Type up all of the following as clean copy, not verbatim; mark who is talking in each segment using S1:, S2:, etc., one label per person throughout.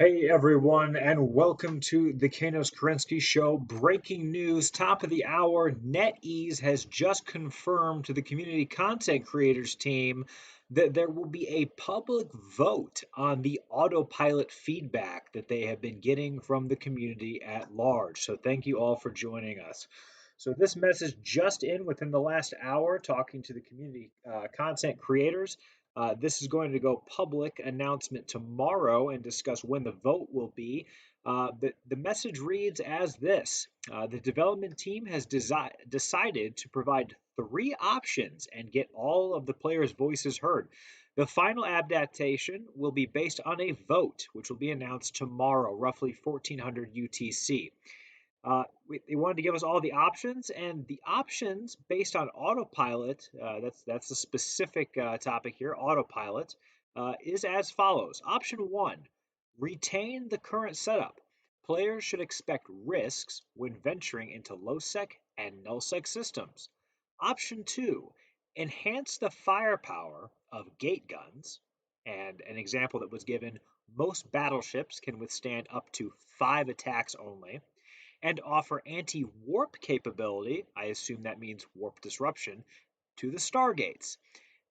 S1: Hey everyone, and welcome to the Kerensky Show. Breaking news, top of the hour. NetEase has just confirmed to the community content creators team that there will be a public vote on the autopilot feedback that they have been getting from the community at large. So thank you all for joining us. So this message just in within the last hour, talking to the community content creators. This is going to go public announcement tomorrow and discuss when the vote will be. The message reads as this. The development team has decided to provide three options and get all of the players' voices heard. The final adaptation will be based on a vote, which will be announced tomorrow, roughly 1400 UTC. They wanted to give us all the options, and the options based on autopilot, that's a specific topic here, autopilot, is as follows. Option one, retain the current setup. Players should expect risks when venturing into lowsec and nullsec systems. Option two, enhance the firepower of gate guns. And an example that was given, most battleships can withstand up to 5 attacks only and offer anti-warp capability, I assume that means warp disruption, to the stargates.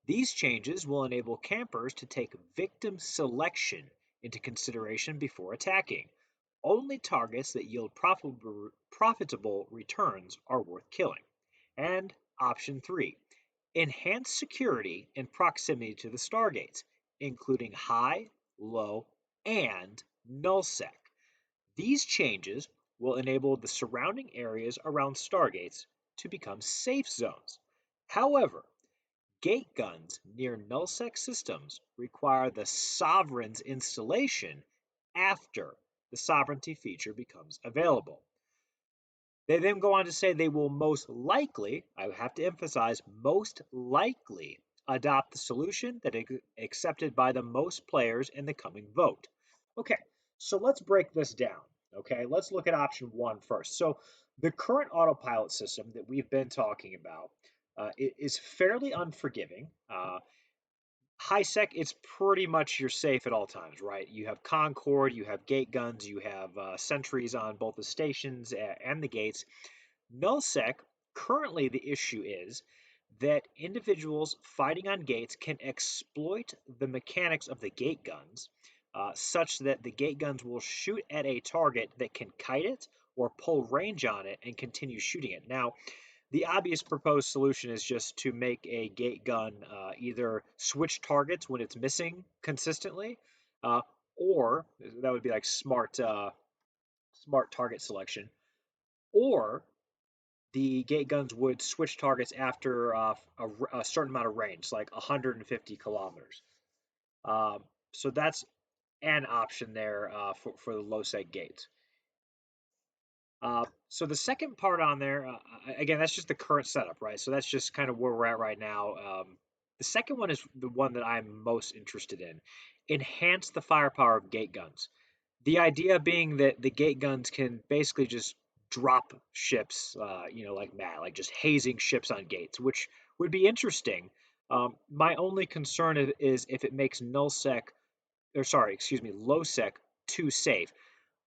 S1: These changes will enable campers to take victim selection into consideration before attacking. Only targets that yield profitable returns are worth killing. And option 3, enhance security and proximity to the stargates, including high, low, and nullsec. These changes will enable the surrounding areas around stargates to become safe zones. However, gate guns near nullsec systems require the sovereign's installation after the sovereignty feature becomes available. They then go on to say they will most likely, I have to emphasize, most likely adopt the solution that is accepted by the most players in the coming vote. Okay, so let's break this down. Okay, let's look at option one first. So the current autopilot system that we've been talking about is fairly unforgiving. High sec, it's pretty much you're safe at all times, right? You have Concord, you have gate guns, you have sentries on both the stations and the gates. Nullsec, currently the issue is that individuals fighting on gates can exploit the mechanics of the gate guns such that the gate guns will shoot at a target that can kite it or pull range on it and continue shooting it. Now, the obvious proposed solution is just to make a gate gun either switch targets when it's missing consistently, uh, or that would be like smart target selection, or the gate guns would switch targets after a certain amount of range, like 150 kilometers. Um, so that's an option there for the low seg gates. So the second part on there, again, that's just the current setup, right? So that's just kind of where we're at right now. The second one is the one that I'm most interested in. Enhance the firepower of gate guns. The idea being that the gate guns can basically just drop ships, like mad, like just hazing ships on gates, which would be interesting. My only concern is if it makes nullsec, or sorry, excuse me, lowsec too safe.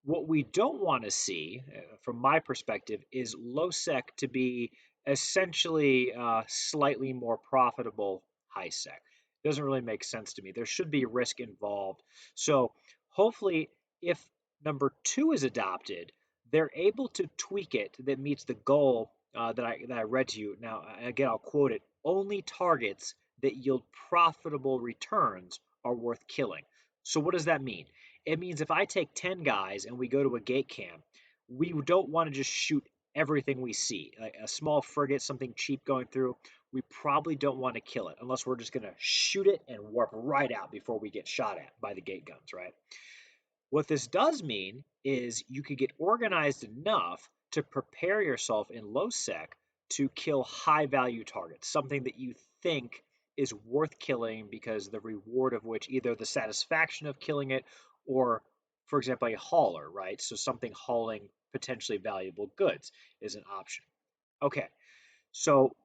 S1: What we don't want to see, from my perspective, is low-sec to be essentially slightly more profitable high-sec. Doesn't really make sense to me. There should be risk involved. So hopefully, if number two is adopted, they're able to tweak it that meets the goal that I read to you. Now, again, I'll quote it: only targets that yield profitable returns are worth killing. So what does that mean? It means if I take 10 guys and we go to a gate camp, we don't want to just shoot everything we see. Like a small frigate, something cheap going through, we probably don't want to kill it unless we're just going to shoot it and warp right out before we get shot at by the gate guns, right? What this does mean is you could get organized enough to prepare yourself in low sec to kill high value targets, something that you think is worth killing because the reward of which either the satisfaction of killing it or, for example, a hauler, right? So something hauling potentially valuable goods is an option. Okay, so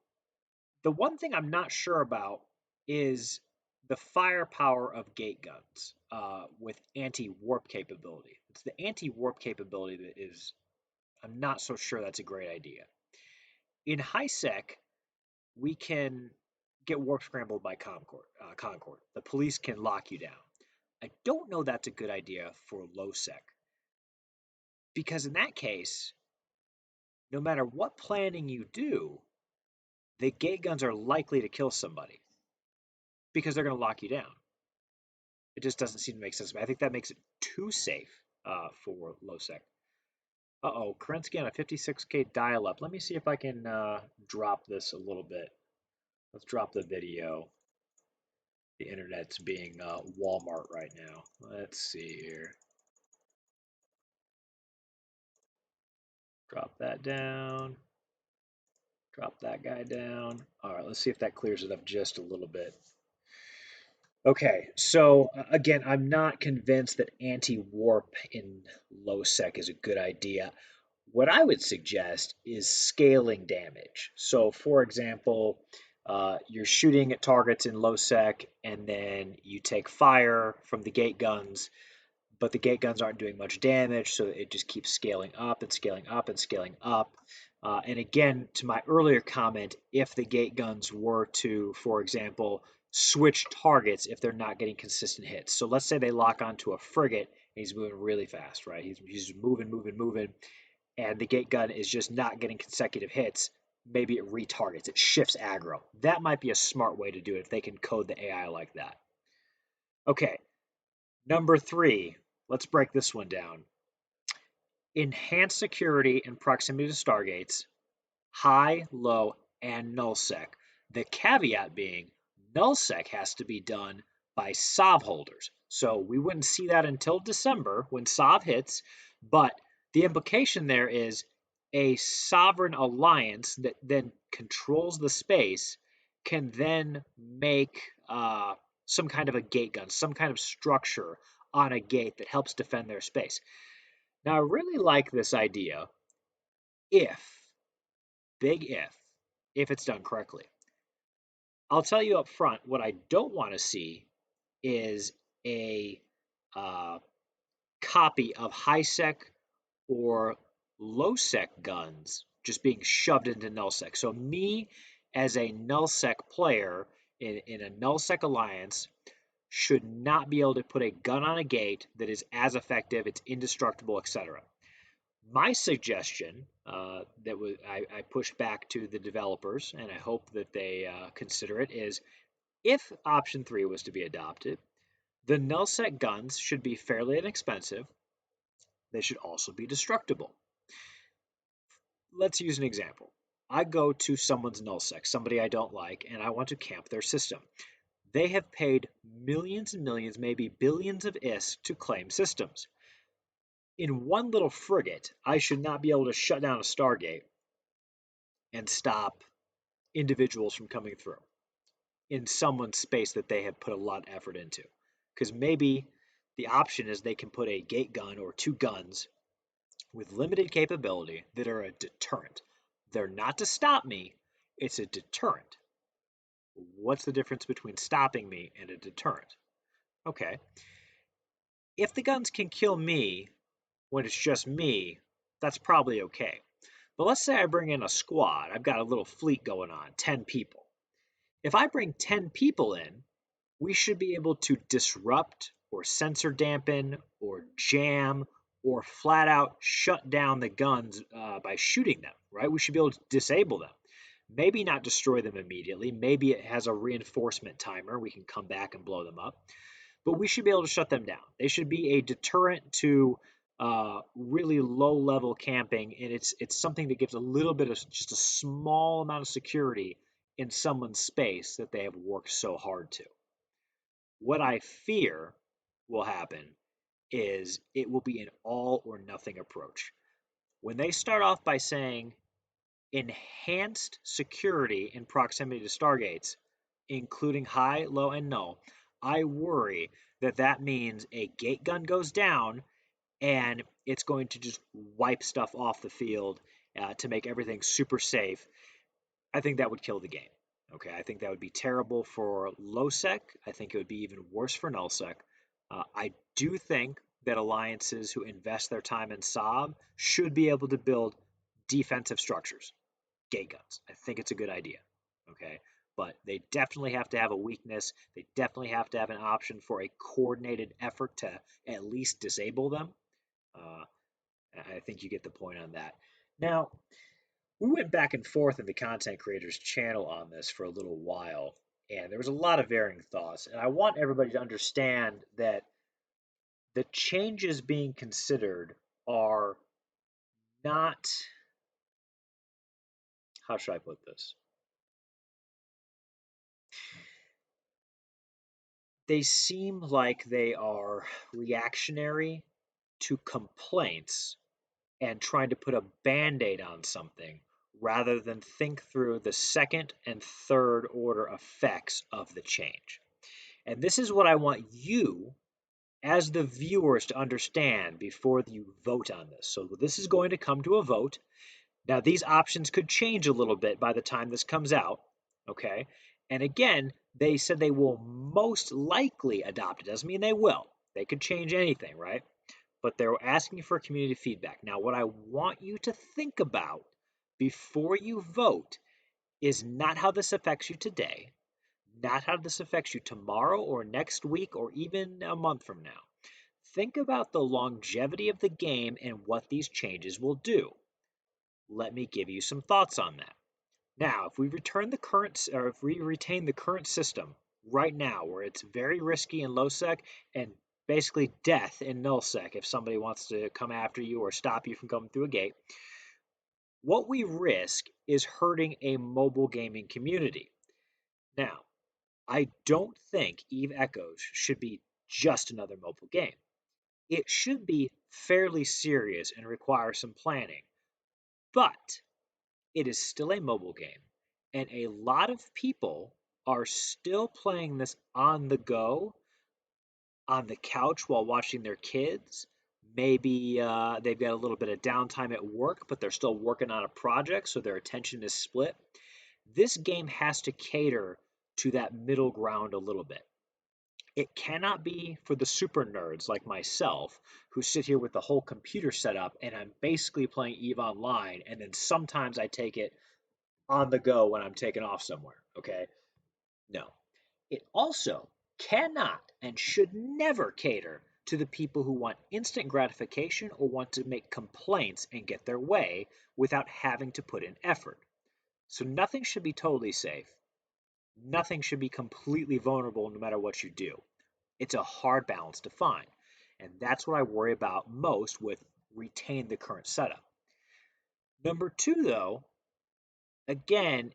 S1: the one thing I'm not sure about is the firepower of gate guns with anti-warp capability. It's the anti-warp capability that is, I'm not so sure that's a great idea. In high sec, we can get warp scrambled by Concord. The police can lock you down. I don't know that's a good idea for low sec because in that case, no matter what planning you do, the gate guns are likely to kill somebody because they're going to lock you down. It just doesn't seem to make sense. I think that makes it too safe for low sec. Uh-oh, Kerensky on a 56K dial-up. Let me see if I can drop this a little bit. Let's drop the video. The internet's being Walmart right now. Let's see here. Drop that down. Drop that guy down. All right, let's see if that clears it up just a little bit. Okay, so again, I'm not convinced that anti-warp in low sec is a good idea. What I would suggest is scaling damage. So, for example, you're shooting at targets in low sec, and then you take fire from the gate guns, but the gate guns aren't doing much damage, so it just keeps scaling up and scaling up and scaling up. And again, to my earlier comment, if the gate guns were to, for example, switch targets if they're not getting consistent hits. So let's say they lock onto a frigate and he's moving really fast, right? He's moving, and the gate gun is just not getting consecutive hits. Maybe it retargets, it shifts aggro. That might be a smart way to do it if they can code the AI like that. Okay, number 3, let's break this one down. Enhanced security and proximity to stargates, high, low, and nullsec. The caveat being nullsec has to be done by SOV holders. So we wouldn't see that until December when SOV hits, but the implication there is a sovereign alliance that then controls the space can then make some kind of a gate gun, some kind of structure on a gate that helps defend their space. Now, I really like this idea if, big if it's done correctly. I'll tell you up front, what I don't want to see is a uh, copy of high sec or low sec guns just being shoved into nullsec. So me as a nullsec player in a nullsec alliance should not be able to put a gun on a gate that is as effective, it's indestructible, etc. My suggestion I pushed back to the developers, and I hope that they consider it, is if option 3 was to be adopted, the nullsec guns should be fairly inexpensive. They should also be destructible. Let's use an example. I go to someone's nullsec, somebody I don't like, and I want to camp their system. They have paid millions and millions, maybe billions of IS to claim systems. In one little frigate, I should not be able to shut down a Stargate and stop individuals from coming through in someone's space that they have put a lot of effort into. Because maybe the option is they can put a gate gun or 2 guns with limited capability that are a deterrent. They're not to stop me, it's a deterrent. What's the difference between stopping me and a deterrent? Okay. If the guns can kill me when it's just me, that's probably okay. But let's say I bring in a squad. I've got a little fleet going on, 10 people. If I bring 10 people in, we should be able to disrupt or sensor dampen or jam or flat out shut down the guns by shooting them, right? We should be able to disable them. Maybe not destroy them immediately. Maybe it has a reinforcement timer. We can come back and blow them up. But we should be able to shut them down. They should be a deterrent to really low-level camping, and it's something that gives a little bit of just a small amount of security in someone's space that they have worked so hard to. What I fear will happen is it will be an all or nothing approach. When they start off by saying enhanced security in proximity to stargates, including high, low, and null, I worry that that means a gate gun goes down and it's going to just wipe stuff off the field to make everything super safe. I think that would kill the game. Okay, I think that would be terrible for lowsec. I think it would be even worse for nullsec. I do think that alliances who invest their time in Saab should be able to build defensive structures, gate guns. I think it's a good idea. Okay, but they definitely have to have a weakness. They definitely have to have an option for a coordinated effort to at least disable them. Uh, I think you get the point on that. Now, we went back and forth in the content creators channel on this for a little while, and there was a lot of varying thoughts. And I want everybody to understand that the changes being considered are not, how should I put this? They seem like they are reactionary to complaints and trying to put a band aid on something rather than think through the second and third order effects of the change. And this is what I want you, as the viewers, to understand before you vote on this. So, this is going to come to a vote. Now, these options could change a little bit by the time this comes out. Okay. And again, they said they will most likely adopt it. Doesn't mean they will. They could change anything, right? But they're asking for community feedback. Now, what I want you to think about before you vote is not how this affects you today, not how this affects you tomorrow or next week or even a month from now. Think about the longevity of the game and what these changes will do. Let me give you some thoughts on that. Now, if we return the current, or if we retain the current system right now, where it's very risky in low sec and basically death in null sec if somebody wants to come after you or stop you from coming through a gate, what we risk is hurting a mobile gaming community. Now, I don't think Eve Echoes should be just another mobile game. It should be fairly serious and require some planning, but it is still a mobile game, and a lot of people are still playing this on the go, on the couch while watching their kids. Maybe they've got a little bit of downtime at work, but they're still working on a project, so their attention is split. This game has to cater to that middle ground a little bit. It cannot be for the super nerds like myself who sit here with the whole computer set up and I'm basically playing EVE Online, and then sometimes I take it on the go when I'm taking off somewhere. Okay. No. It also cannot and should never cater to the people who want instant gratification or want to make complaints and get their way without having to put in effort. So nothing should be totally safe. Nothing should be completely vulnerable no matter what you do. It's a hard balance to find. And that's what I worry about most with retain the current setup. Number two, though, again,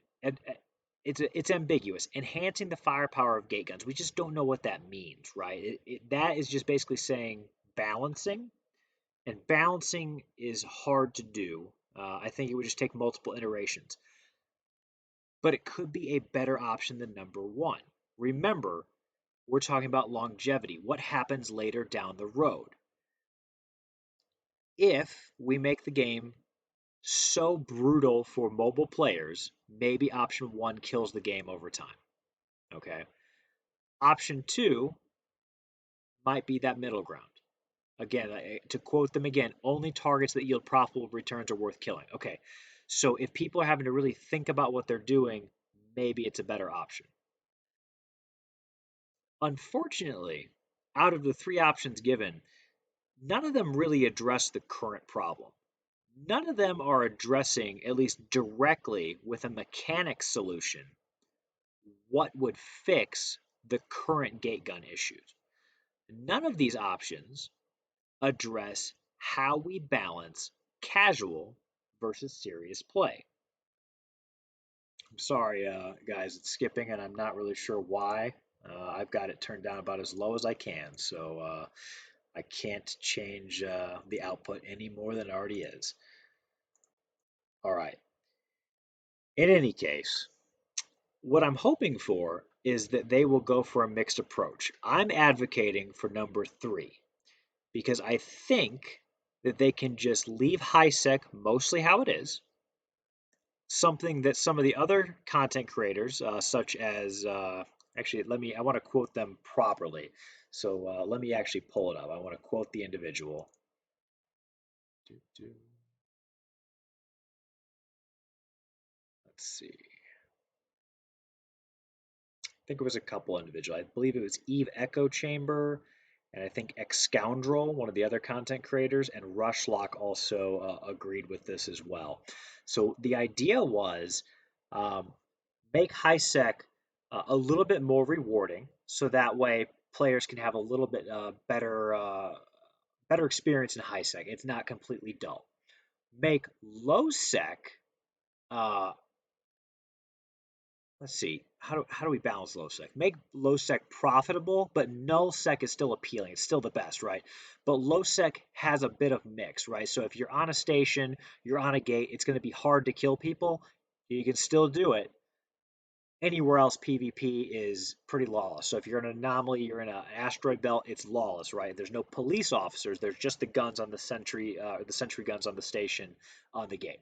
S1: it's ambiguous. Enhancing the firepower of gate guns. We just don't know what that means, right? That is just basically saying balancing, and balancing is hard to do. I think it would just take multiple iterations, but it could be a better option than number one. Remember, we're talking about longevity. What happens later down the road? If we make the game so brutal for mobile players, maybe option one kills the game over time. Okay. Option two might be that middle ground. Again, to quote them again, only targets that yield profitable returns are worth killing. Okay. So if people are having to really think about what they're doing, maybe it's a better option. Unfortunately, out of the three options given, none of them really address the current problem. None of them are addressing, at least directly with a mechanics solution, what would fix the current gate gun issues. None of these options address how we balance casual versus serious play. I'm sorry, guys, it's skipping, and I'm not really sure why. I've got it turned down about as low as I can, so I can't change the output any more than it already is. All right. In any case, what I'm hoping for is that they will go for a mixed approach. I'm advocating for number three because I think that they can just leave high sec mostly how it is, something that some of the other content creators, such as actually, I want to quote them properly. So let me actually pull it up. I want to quote the individual. Let's see. I think it was a couple individual. I believe it was Eve Echo Chamber, and I think Ex Scoundrel, one of the other content creators, and Rushlock also agreed with this as well. So the idea was um, make high sec a little bit more rewarding, so that way players can have a little bit better experience in high sec. It's not completely dull. Make low sec uh, let's see. How do we balance low sec? Make low sec profitable, but null sec is still appealing. It's still the best, right? But low sec has a bit of mix, right? So if you're on a station, you're on a gate, it's going to be hard to kill people. You can still do it. Anywhere else, PvP is pretty lawless. So if you're an anomaly, you're in an asteroid belt, it's lawless, right? There's no police officers. There's just the guns on the sentry guns on the station on the gate.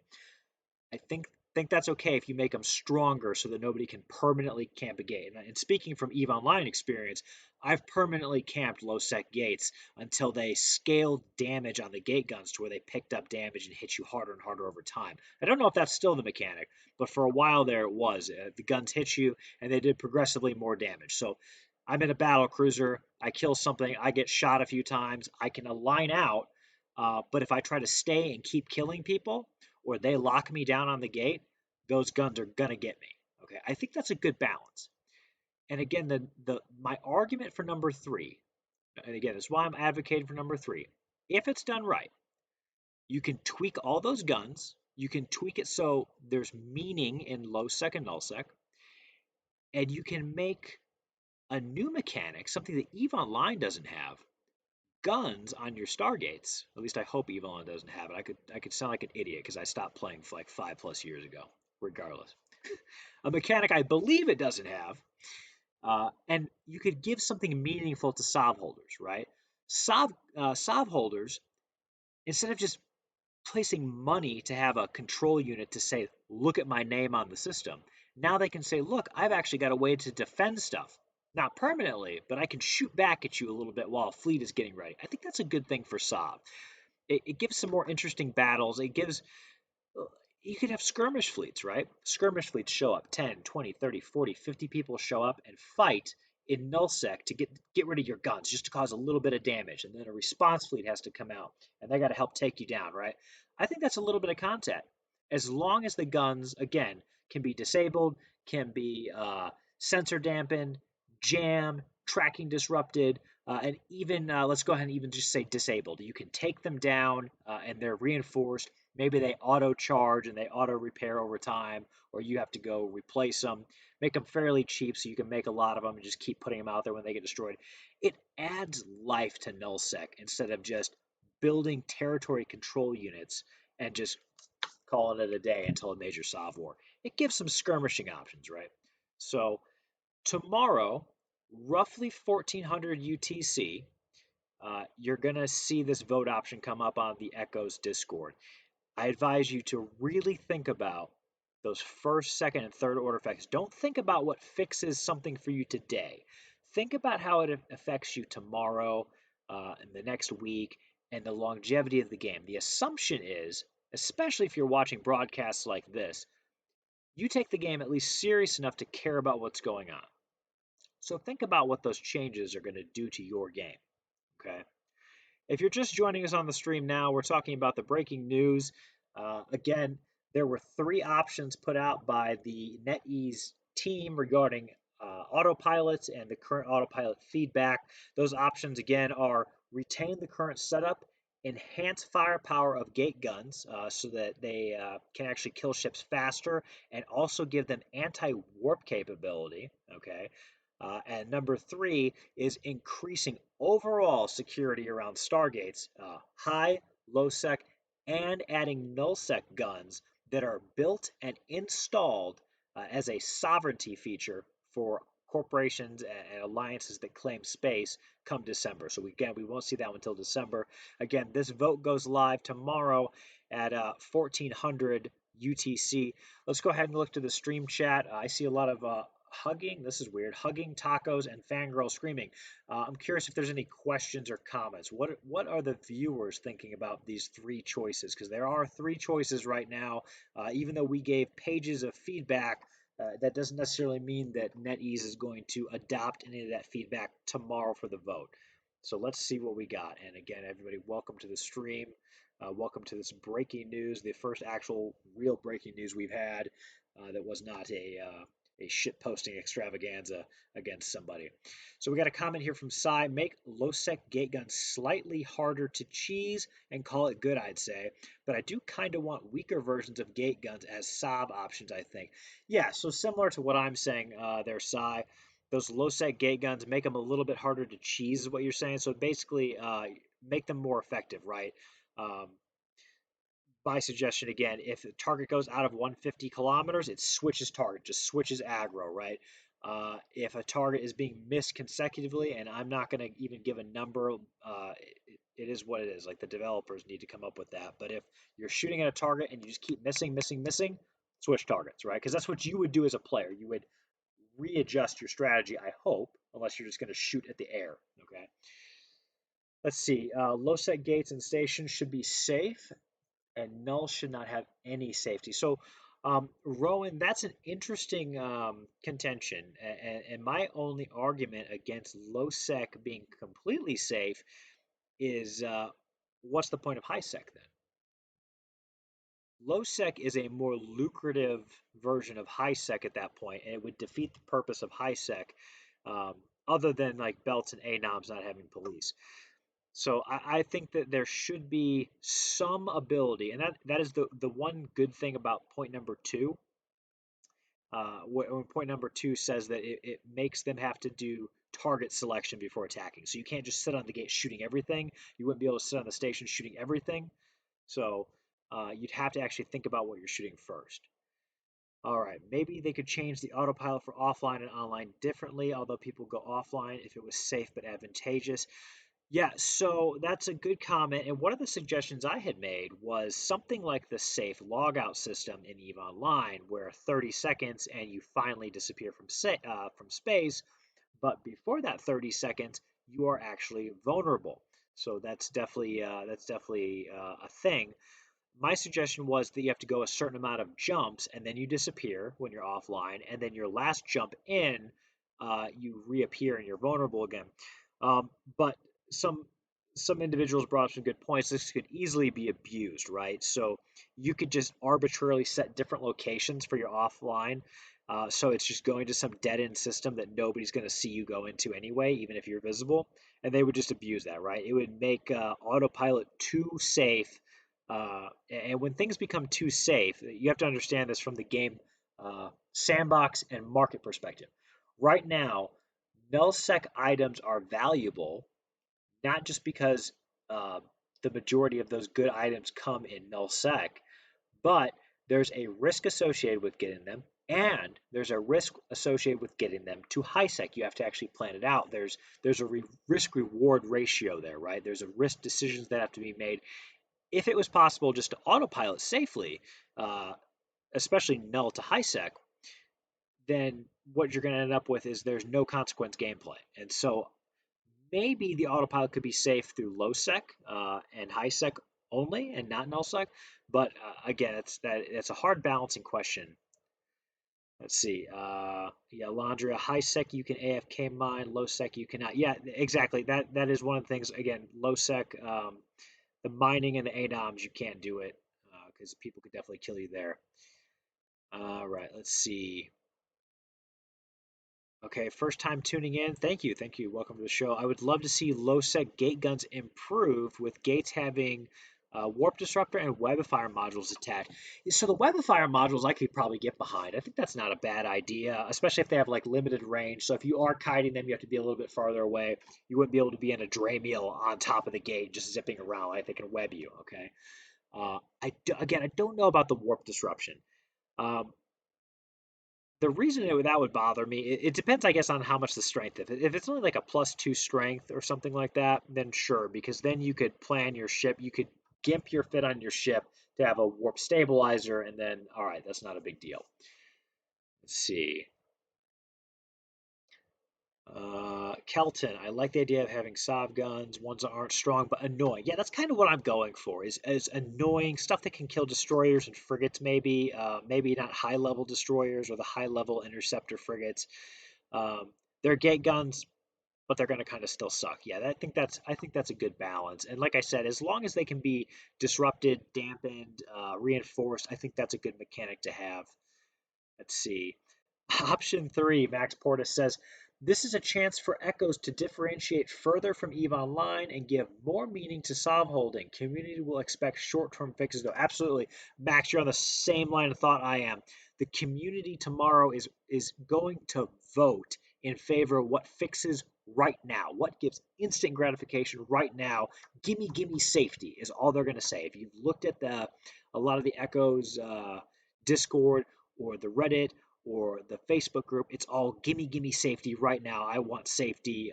S1: I think that's okay if you make them stronger so that nobody can permanently camp a gate. And speaking from EVE Online experience, I've permanently camped low sec gates until they scaled damage on the gate guns to where they picked up damage and hit you harder and harder over time. I don't know if that's still the mechanic, but for a while there it was. The guns hit you and they did progressively more damage. So I'm in a battle cruiser, I kill something, I get shot a few times, I can align out. But if I try to stay and keep killing people, or they lock me down on the gate, those guns are gonna get me. Okay, I think that's a good balance. And again, the my argument for number three, and again, that's why I'm advocating for number three. If it's done right, you can tweak all those guns. You can tweak it so there's meaning in low sec and null sec, and you can make a new mechanic, something that EVE Online doesn't have, guns on your Stargates. At least I hope EVE Online doesn't have it. I could sound like an idiot because I stopped playing for like 5+ years ago. Regardless, a mechanic I believe it doesn't have, and you could give something meaningful to SOV holders, right? SOV holders, instead of just placing money to have a control unit to say, look at my name on the system, now they can say, look, I've actually got a way to defend stuff. Not permanently, but I can shoot back at you a little bit while a fleet is getting ready. I think that's a good thing for SOV. It gives some more interesting battles. It gives you could have skirmish fleets, right? Skirmish fleets show up 10, 20, 30, 40, 50 people show up and fight in nullsec to get rid of your guns just to cause a little bit of damage. And then a response fleet has to come out and they got to help take you down, right? I think that's a little bit of content. As long as the guns, again, can be disabled, can be sensor dampened, jammed, tracking disrupted, and even let's go ahead and even just say disabled. You can take them down and they're reinforced. Maybe they auto charge and they auto repair over time, or you have to go replace them. Make them fairly cheap so you can make a lot of them and just keep putting them out there when they get destroyed. It adds life to nullsec instead of just building territory control units and just calling it a day until a major SOV war. It gives some skirmishing options, right? So tomorrow, roughly 1400 UTC, you're going to see this vote option come up on the Echoes Discord. I advise you to really think about those first, second, and third order effects. Don't think about what fixes something for you today. Think about how it affects you tomorrow, and the next week, and the longevity of the game. The assumption is, especially if you're watching broadcasts like this, you take the game at least serious enough to care about what's going on. So think about what those changes are going to do to your game. Okay. If you're just joining us on the stream now, we're talking about the breaking news. Again, there were three options put out by the NetEase team regarding autopilots and the current autopilot feedback. Those options, again, are retain the current setup, enhance firepower of gate guns so that they can actually kill ships faster, and also give them anti-warp capability. Okay. And number three is increasing overall security around Stargates, high, low sec, and adding null sec guns that are built and installed as a sovereignty feature for corporations and alliances that claim space come December. So again, we won't see that until December. Again, this vote goes live tomorrow at 1400 UTC. Let's go ahead and look to the stream chat. I see a lot of hugging. This is weird. Hugging, tacos, and fangirl screaming. I'm curious if there's any questions or comments. What are the viewers thinking about these three choices? Because there are three choices right now. Even though we gave pages of feedback, that doesn't necessarily mean that NetEase is going to adopt any of that feedback tomorrow for the vote. So let's see what we got. And again, everybody, welcome to the stream. Welcome to this breaking news, the first actual real breaking news we've had that was not a shit posting extravaganza against somebody. So we got a comment here from Cy. Make lowsec gate guns slightly harder to cheese and call it good, I'd say. But I do kind of want weaker versions of gate guns as sob options, I think. Yeah, so similar to what I'm saying there, Cy. Those lowsec gate guns make them a little bit harder to cheese, is what you're saying. So basically, make them more effective, right? Um, by suggestion again, if the target goes out of 150 kilometers, it switches target, just switches aggro, right? If a target is being missed consecutively, and I'm not going to even give a number, it is what it is. Like the developers need to come up with that. But if you're shooting at a target and you just keep missing, switch targets, right? Because that's what you would do as a player. You would readjust your strategy, I hope, unless you're just going to shoot at the air, okay? Let's see. Low set gates and stations should be safe and null should not have any safety. So, Rowan, that's an interesting contention. And my only argument against low sec being completely safe is what's the point of high sec then? Low sec is a more lucrative version of high sec at that point, and it would defeat the purpose of high sec, um, other than like belts and ANOMs not having police. So I think that there should be some ability, and that is the one good thing about point number two. When point number two says that it makes them have to do target selection before attacking. So you can't just sit on the gate shooting everything. You wouldn't be able to sit on the station shooting everything. So you'd have to actually think about what you're shooting first. All right, maybe they could change the autopilot for offline and online differently, although people go offline if it was safe but advantageous. Yeah, so that's a good comment. And one of the suggestions I had made was something like the safe logout system in EVE Online, where 30 seconds and you finally disappear from space. But before that 30 seconds, you are actually vulnerable. So that's definitely a thing. My suggestion was that you have to go a certain amount of jumps and then you disappear when you're offline, and then your last jump in, you reappear and you're vulnerable again. But some some individuals brought up some good points. This could easily be abused, right? So you could just arbitrarily set different locations for your offline. So it's just going to some dead end system that nobody's going to see you go into anyway, even if you're visible. And they would just abuse that, right? It would make autopilot too safe. And when things become too safe, you have to understand this from the game sandbox and market perspective. Right now, nullsec items are valuable not just because uh, the majority of those good items come in nullsec, but there's a risk associated with getting them, and there's a risk associated with getting them to high sec. You have to actually plan it out. There's a risk reward ratio there, right? There's a risk decisions that have to be made. If it was possible just to autopilot safely, uh, especially null to high sec, then what you're going to end up with is there's no consequence gameplay. And so maybe the autopilot could be safe through low sec and high sec only and not null sec. But again, it's a hard balancing question. Let's see. Yeah, Landria, high sec you can AFK mine, low sec you cannot. Yeah, exactly. That is one of the things. Again, low sec, the mining and the ADOMs you can't do it because people could definitely kill you there. All right, let's see. Okay, first time tuning in. Thank you. Thank you. Welcome to the show. I would love to see low sec gate guns improved with gates having warp disruptor and webifier modules attached. So the webifier modules I could probably get behind. I think that's not a bad idea, especially if they have like limited range. So if you are kiting them, you have to be a little bit farther away. You wouldn't be able to be in a Dremel on top of the gate just zipping around. Like they can web you. Okay. Again, I don't know about the warp disruption. Um, the reason that would bother me, it depends, I guess, on how much the strength. If it's only like a +2 strength or something like that, then sure, because then you could plan your ship. You could gimp your fit on your ship to have a warp stabilizer, and then, all right, that's not a big deal. Let's see. Kelton, I like the idea of having Sav guns, ones that aren't strong but annoying. Yeah, that's kind of what I'm going for, is annoying stuff that can kill destroyers and frigates, maybe. Maybe not high level destroyers or the high level interceptor frigates. Um, they're gate guns, but they're going to kind of still suck. Yeah, I think that's a good balance. And like I said, as long as they can be disrupted, dampened, reinforced, I think that's a good mechanic to have. Let's see. Option three, Max Portis says, this is a chance for Echoes to differentiate further from EVE Online and give more meaning to Sov holding. Community will expect short-term fixes, though. Absolutely. Max, you're on the same line of thought I am. The community tomorrow is going to vote in favor of what fixes right now, what gives instant gratification right now. Gimme safety is all they're going to say. If you've looked at a lot of the Echoes Discord or the Reddit or the Facebook group, it's all gimme safety right now. I want safety.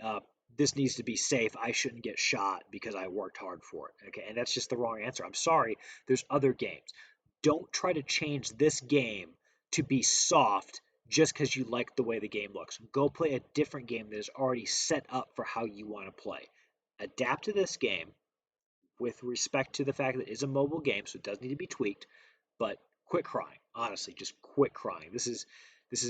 S1: This needs to be safe. I shouldn't get shot because I worked hard for it. Okay, and that's just the wrong answer. I'm sorry. There's other games. Don't try to change this game to be soft just because you like the way the game looks. Go play a different game that is already set up for how you want to play. Adapt to this game with respect to the fact that it is a mobile game, so it does need to be tweaked. But quit crying. Honestly, just quit crying. This is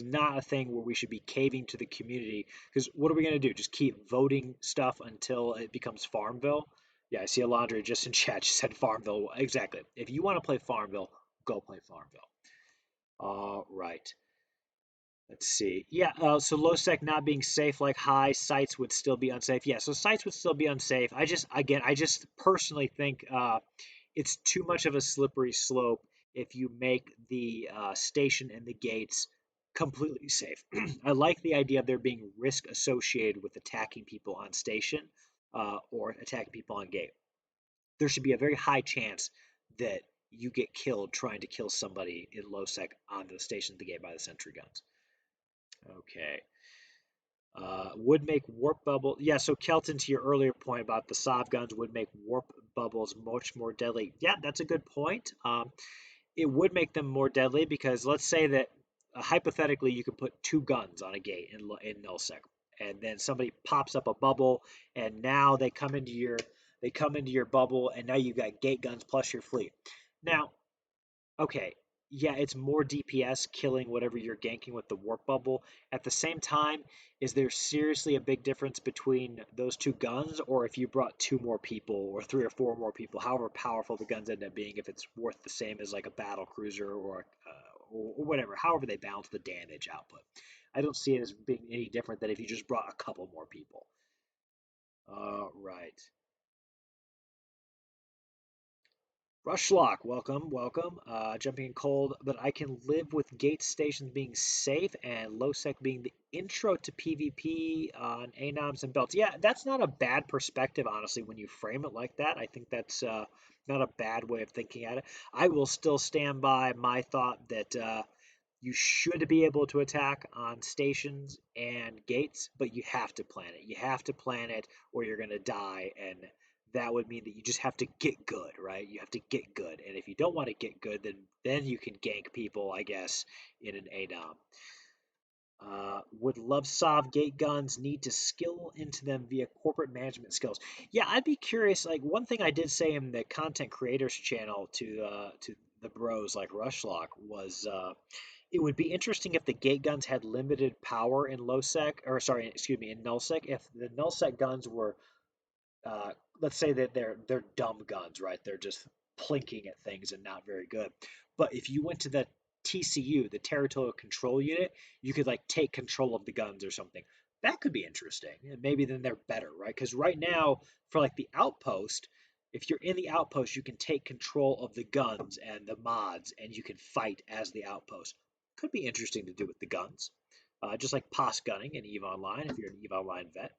S1: not a thing where we should be caving to the community, because what are we going to do? Just keep voting stuff until it becomes Farmville? Yeah, I see Alondra just in chat. She said Farmville. Exactly. If you want to play Farmville, go play Farmville. All right. Let's see. Yeah, so lowsec not being safe like high sites would still be unsafe. Yeah, so sites would still be unsafe. I just personally think it's too much of a slippery slope if you make the station and the gates completely safe. I like the idea of there being risk associated with attacking people on station or attacking people on gate. There should be a very high chance that you get killed trying to kill somebody in low sec on the station at the gate by the sentry guns. Okay. Would make warp bubble. Yeah, so Kelton, to your earlier point about the Sov guns would make warp bubbles much more deadly. Yeah, that's a good point. It would make them more deadly because let's say that hypothetically you could put two guns on a gate in nullsec, and then somebody pops up a bubble, and now they come into your bubble, and now you've got gate guns plus your fleet. Now, okay, yeah, it's more DPS killing whatever you're ganking with the warp bubble. At the same time, is there seriously a big difference between those two guns, or if you brought two more people or three or four more people, however powerful the guns end up being, if it's worth the same as like a battle cruiser or whatever, however they balance the damage output. I don't see it as being any different than if you just brought a couple more people. Right. Rushlock, welcome, welcome. Jumping in cold, but I can live with gate stations being safe and low sec being the intro to PvP on ANOMs and belts. Yeah, that's not a bad perspective, honestly, when you frame it like that. I think that's not a bad way of thinking at it. I will still stand by my thought that you should be able to attack on stations and gates, but you have to plan it. You have to plan it or you're going to die. And that would mean that you just have to get good, right? You have to get good. And if you don't want to get good, then you can gank people, I guess, in an ADOM. Would love Sov gate guns need to skill into them via corporate management skills? Yeah, I'd be curious. Like one thing I did say in the content creators channel to the bros like Rushlock was it would be interesting if the gate guns had limited power in low sec, or sorry, excuse me, in null sec. If the null sec guns were uh, let's say that they're dumb guns, right? They're just plinking at things and not very good. But if you went to the TCU, the territorial control unit, you could like take control of the guns or something. That could be interesting. And maybe then they're better, right? Because right now, for like the outpost, if you're in the outpost, you can take control of the guns and the mods, and you can fight as the outpost. Could be interesting to do with the guns. Just like POS gunning in EVE Online, if you're an EVE Online vet.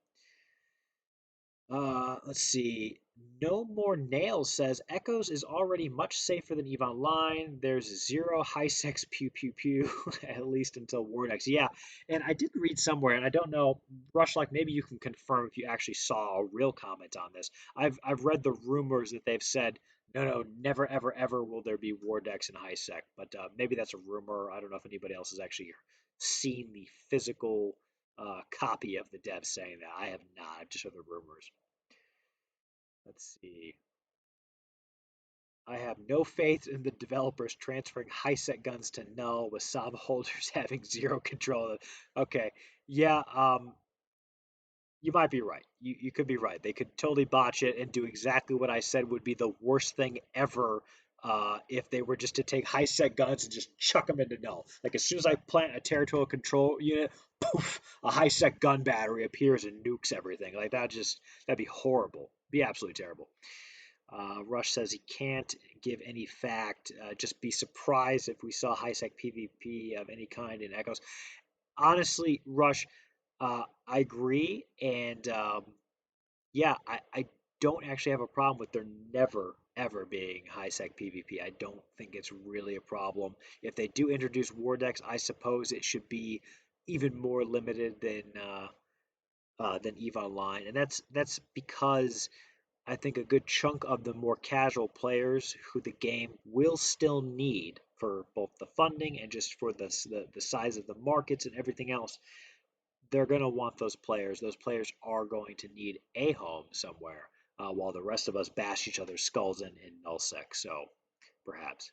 S1: Let's see. No More Nails says Echoes is already much safer than EVE Online. There's zero high sex pew pew pew, at least until Wardex. Yeah, and I did read somewhere, and I don't know, Rushlock, maybe you can confirm if you actually saw a real comment on this. I've read the rumors that they've said No, no, never, ever, ever will there be war decks in high sec. But maybe that's a rumor. I don't know if anybody else has actually seen the physical copy of the dev saying that. I have not. I've just heard the rumors. Let's see. I have no faith in the developers transferring high sec guns to null with some holders having zero control. Okay, yeah, you might be right. You could be right. They could totally botch it and do exactly what I said would be the worst thing ever if they were just to take high sec guns and just chuck them into null. Like as soon as I plant a territorial control unit, poof, a high sec gun battery appears and nukes everything. Like that'd be horrible. Be absolutely terrible. Rush says he can't give any fact. Just be surprised if we saw high sec PvP of any kind in Echoes. Honestly, Rush, I agree, and yeah, I don't actually have a problem with there never ever being high sec PvP. I don't think it's really a problem. If they do introduce war decks, I suppose it should be even more limited than Eve Online, and that's because I think a good chunk of the more casual players who the game will still need for both the funding and just for the size of the markets and everything else, they're going to want those players. Those players are going to need a home somewhere, while the rest of us bash each other's skulls in nullsec. So perhaps,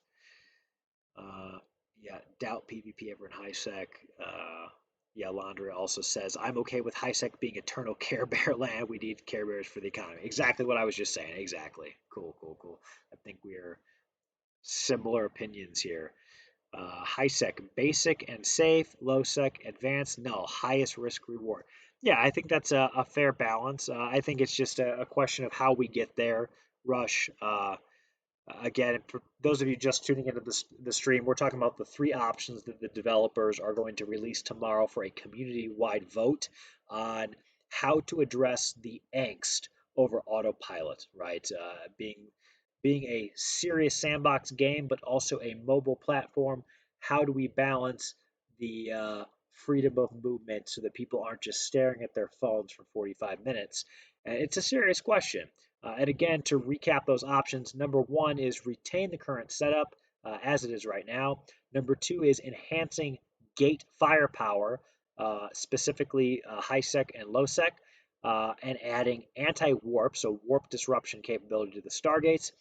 S1: uh, yeah, doubt PvP ever in high sec. Yeah, Laundry also says I'm okay with high sec being eternal Care Bear land. We need Care Bears for the economy. Exactly what I was just saying. Exactly. Cool, cool, cool. I think we're similar opinions here. High sec, basic and safe. Low sec, advanced, null, highest risk reward. Yeah, I think that's a fair balance. I think it's just a question of how we get there. Rush. Again, for those of you just tuning into the stream, we're talking about the three options that the developers are going to release tomorrow for a community-wide vote on how to address the angst over Autopilot, right? Being a serious sandbox game, but also a mobile platform. How do we balance the freedom of movement so that people aren't just staring at their phones for 45 minutes? And it's a serious question. And again, to recap those options, number one is retain the current setup as it is right now. Number two is enhancing gate firepower, specifically high sec and low sec, and adding anti warp, so warp disruption capability to the Stargates.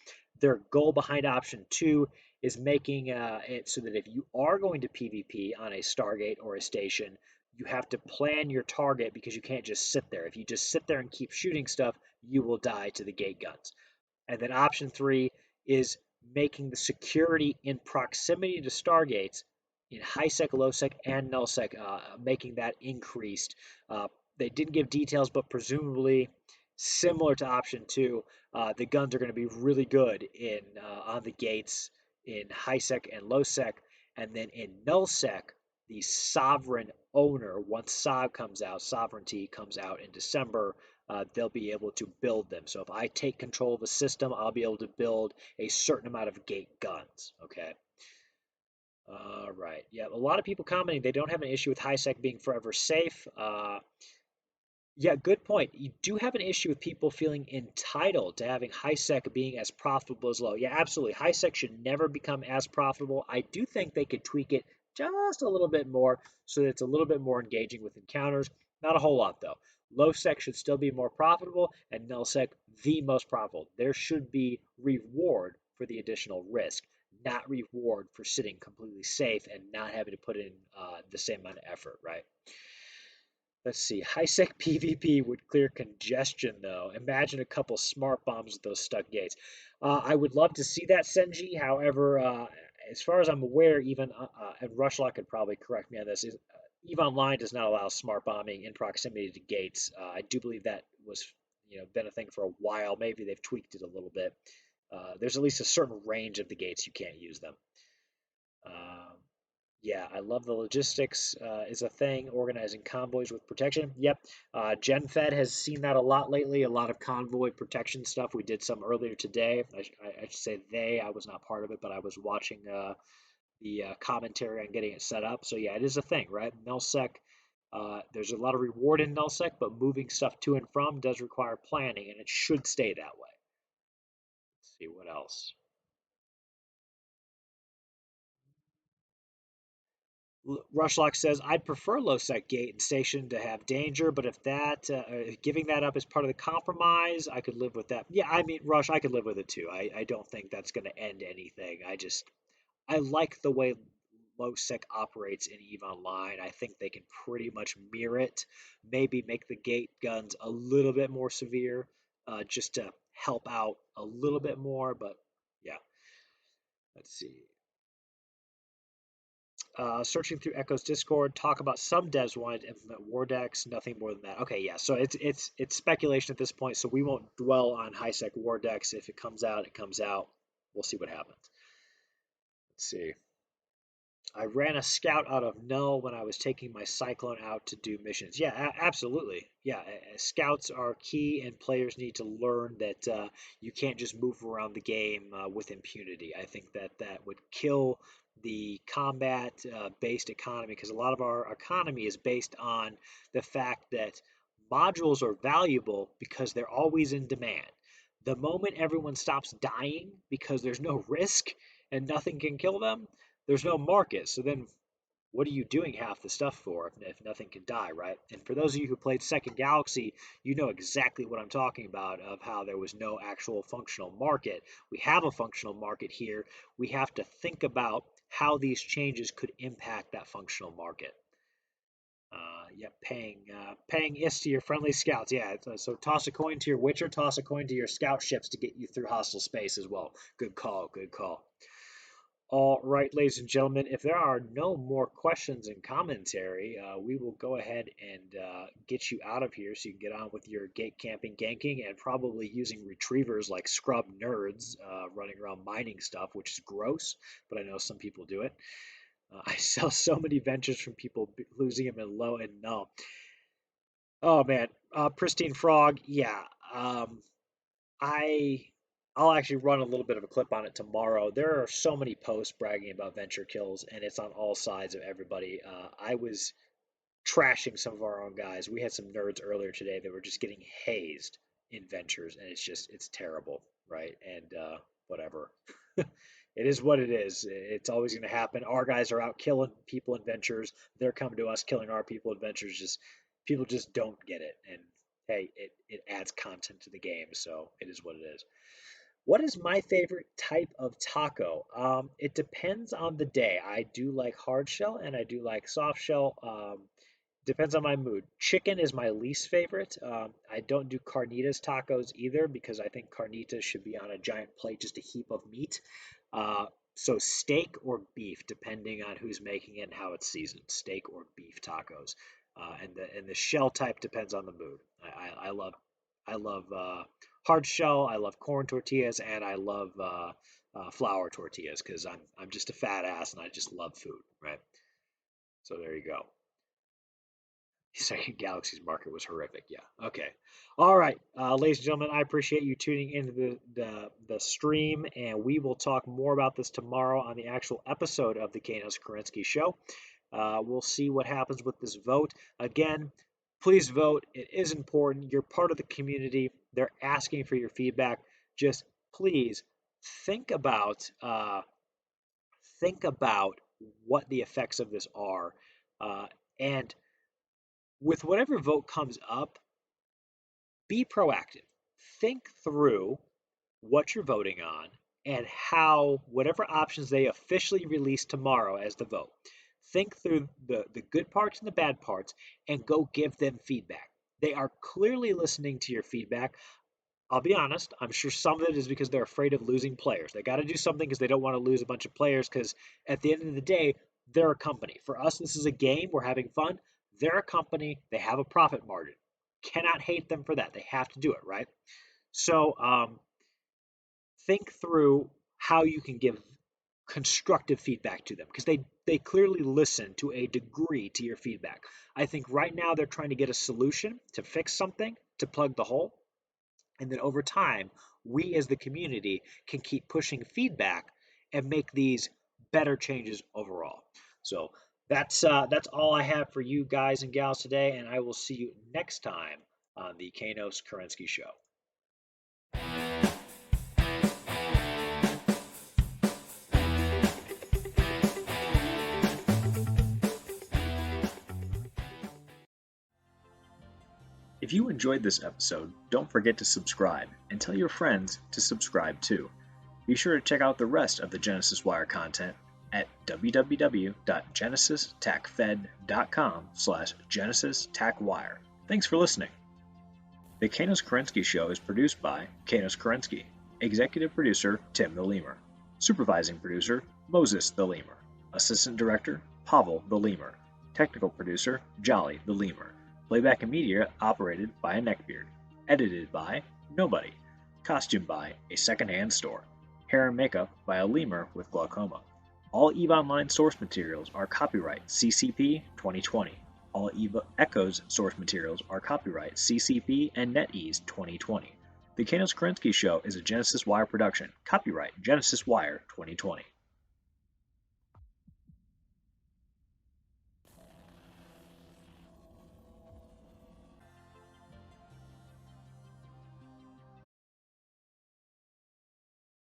S1: Their goal behind option two is making it so that if you are going to PvP on a Stargate or a station, you have to plan your target because you can't just sit there. If you just sit there and keep shooting stuff, you will die to the gate guns. And then option three is making the security in proximity to Stargates in high sec, low sec, and null sec, making that increased. They didn't give details, but presumably similar to option two, the guns are going to be really good in on the gates in high sec and low sec, and then in null sec, the sovereign owner, once sovereignty comes out in December, they'll be able to build them. So if I take control of the system, I'll be able to build a certain amount of gate guns. Okay. Right. Yeah. A lot of people commenting they don't have an issue with high sec being forever safe. Yeah, good point. You do have an issue with people feeling entitled to having high sec being as profitable as low. Yeah, absolutely. High sec should never become as profitable. I do think they could tweak it just a little bit more so that it's a little bit more engaging with encounters. Not a whole lot though. Low sec should still be more profitable, and null sec the most profitable. There should be reward for the additional risk, not reward for sitting completely safe and not having to put in the same amount of effort, right? Let's see. High-sec PvP would clear congestion, though. Imagine a couple smart bombs with those stuck gates. I would love to see that, Senji. However, as far as I'm aware, even and Rushlock could probably correct me on this. EVE Online does not allow smart bombing in proximity to gates. I do believe that was, been a thing for a while. Maybe they've tweaked it a little bit. There's at least a certain range of the gates you can't use them. Um, yeah, I love the logistics is a thing, organizing convoys with protection. Yep, GenFed has seen that a lot lately, a lot of convoy protection stuff. We did some earlier today. I should say they, I was not part of it, but I was watching the commentary on getting it set up. So yeah, it is a thing, right? Nullsec, there's a lot of reward in Nullsec, but moving stuff to and from does require planning, and it should stay that way. See what else. Rushlock says, I'd prefer low-sec gate and station to have danger, but if that giving that up is part of the compromise, I could live with that. Yeah, I mean, Rush, I could live with it too. I don't think that's going to end anything. I like the way lowsec operates in EVE Online. I think they can pretty much mirror it. Maybe make the gate guns a little bit more severe, just to help out a little bit more. But yeah, let's see. Searching through Echo's Discord, talk about some devs wanted to implement war decks, nothing more than that. Okay, yeah. So it's speculation at this point, so we won't dwell on high sec war decks. If it comes out, it comes out. We'll see what happens. Let's see. I ran a scout out of null when I was taking my cyclone out to do missions. Yeah, absolutely. Yeah, scouts are key, and players need to learn that you can't just move around the game with impunity. I think that that would kill the combat based economy because a lot of our economy is based on the fact that modules are valuable because they're always in demand. The moment everyone stops dying because there's no risk and nothing can kill them, there's no market. So then what are you doing half the stuff for if nothing can die, right? And for those of you who played Second Galaxy, you know exactly what I'm talking about of how there was no actual functional market. We have a functional market here. We have to think about how these changes could impact that functional market. Yeah, paying is to your friendly scouts. Yeah, so toss a coin to your Witcher, toss a coin to your scout ships to get you through hostile space as well. Good call, good call. All right, ladies and gentlemen, if there are no more questions and commentary, we will go ahead and get you out of here so you can get on with your gate camping, ganking, and probably using retrievers like scrub nerds running around mining stuff, which is gross, but I know some people do it. I sell so many ventures from people losing them in low and null. Oh man, pristine frog, yeah. I I'll actually run a little bit of a clip on it tomorrow. There are so many posts bragging about venture kills, and it's on all sides of everybody. I was trashing some of our own guys. We had some nerds earlier today that were just getting hazed in ventures, and it's terrible, right? And whatever. It is what it is. It's always going to happen. Our guys are out killing people in ventures. They're coming to us killing our people in ventures. Just people just don't get it. And hey, it adds content to the game, so it is what it is. What is my favorite type of taco? It depends on the day. I do like hard shell and I do like soft shell. Depends on my mood. Chicken is my least favorite. I don't do carnitas tacos either because I think carnitas should be on a giant plate, just a heap of meat. Uh, so steak or beef, depending on who's making it and how it's seasoned. Steak or beef tacos, and the shell type depends on the mood. I love hard shell. I love corn tortillas, and I love flour tortillas because I'm just a fat ass and I just love food, right? So there you go. Second Galaxy's market was horrific. Yeah. Okay. All right, ladies and gentlemen, I appreciate you tuning into the stream, and we will talk more about this tomorrow on the actual episode of the Kanos Kerensky Show. We'll see what happens with this vote. Again, please vote. It is important. You're part of the community. They're asking for your feedback. Just please think about uh, think about what the effects of this are, and with whatever vote comes up, be proactive. Think through what you're voting on and how whatever options they officially release tomorrow as the vote. Think through the good parts and the bad parts and go give them feedback. They are clearly listening to your feedback. I'll be honest, I'm sure some of it is because they're afraid of losing players. They got to do something because they don't want to lose a bunch of players because at the end of the day, they're a company. For us, this is a game. We're having fun. They're a company. They have a profit margin. Cannot hate them for that. They have to do it, right? So think through how you can give constructive feedback to them because they clearly listen to a degree to your feedback. I think right now they're trying to get a solution to fix something, to plug the hole. And then over time, we as the community can keep pushing feedback and make these better changes overall. So that's all I have for you guys and gals today, and I will see you next time on the Kanos Kerensky Show.
S2: you enjoyed this episode, don't forget to subscribe and tell your friends to subscribe too. Be sure to check out the rest of the Genesis Wire content at www.genesistachfed.com/GenesisTachWire. Thanks for listening. The Kanos Kerensky Show is produced by Kanos Kerensky, Executive Producer Tim the Lemur, Supervising Producer Moses the Lemur, Assistant Director Pavel the Lemur, Technical Producer Jolly the Lemur, Playback and Media operated by a neckbeard, edited by Nobody, costume by a secondhand store, hair and makeup by a lemur with glaucoma. All EVE Online source materials are copyright CCP 2020. All EVE Echoes source materials are copyright CCP and NetEase 2020. The Kanos Kerensky Show is a Genesis Wire production, copyright Genesis Wire 2020.